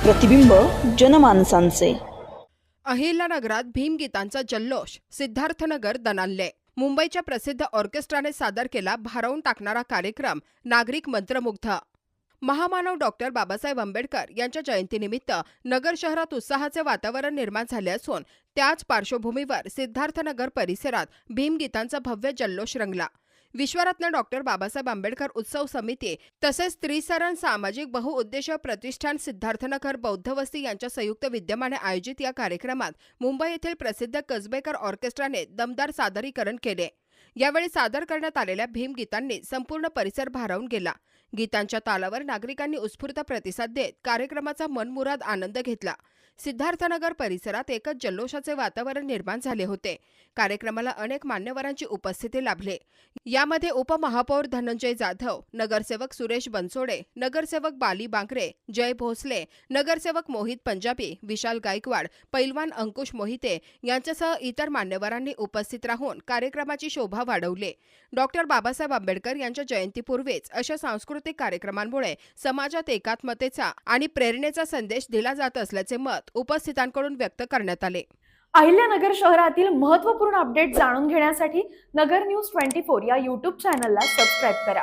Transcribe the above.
प्रतिबिंब जनमानसांचे। अहिल्यानगरात भीमगीतांचा जल्लोष, सिद्धार्थनगर दणाणले। मुंबईच्या प्रसिद्ध ऑर्केस्ट्राने सादर केला भारावून टाकणारा कार्यक्रम, नागरिक मंत्रमुग्ध। महामानव डॉक्टर बाबासाहेब आंबेडकर यांच्या जयंतीनिमित्त नगर शहरात उत्साहाचे वातावरण निर्माण झाले असून त्याच पार्श्वभूमीवर सिद्धार्थनगर परिसरात भीमगीतांचा भव्य जल्लोष रंगला। विश्वरत्न डॉक्टर बाबासाहेब आंबेडकर उत्सव समिती तसेच त्रिसरण सामाजिक बहुउद्देशीय प्रतिष्ठान सिद्धार्थनगर बौद्ध वस्ती यांच्या संयुक्त विद्यमाने आयोजित या कार्यक्रमात मुंबई येथील प्रसिद्ध कसबेकर ऑर्केस्ट्राने दमदार सादरीकरण केले। यावेळी सादर करण्यात आलेल्या भीमगीतांनी संपूर्ण परिसर भारावून गेला। गीतांच्या तालावर नागरिकांनी उत्स्फूर्त प्रतिसाद देत कार्यक्रमाचा मनमुराद आनंद घेतला। सिद्धार्थनगर परिसरात एकच जल्लोषाचे वातावरण निर्माण झाले होते। कार्यक्रमाला अनेक मान्यवरांची उपस्थिती लाभली। यामध्ये उपमहापौर धनंजय जाधव, नगरसेवक सुरेश बनसोडे, नगरसेवक बाली बांगरे, जय भोसले, नगरसेवक मोहित पंजाबी, विशाल गायकवाड, पैलवान अंकुश मोहिते यांच्यासह इतर मान्यवरांनी उपस्थित राहून कार्यक्रमाची शोभा वाढवली। डॉक्टर बाबासाहेब आंबेडकर यांच्या जयंतीपूर्वीच अशा सांस्कृतिक कार्यक्रमांमुळे समाजात एकात्मतेचा आणि प्रेरणेचा संदेश दिला जात असल्याचे मत उपस्थितांकडून व्यक्त करण्यात आले। अहिल्यानगर शहरातील महत्त्वपूर्ण अपडेट जाणून घेण्यासाठी नगर न्यूज 24 या YouTube चॅनलला सबस्क्राइब करा।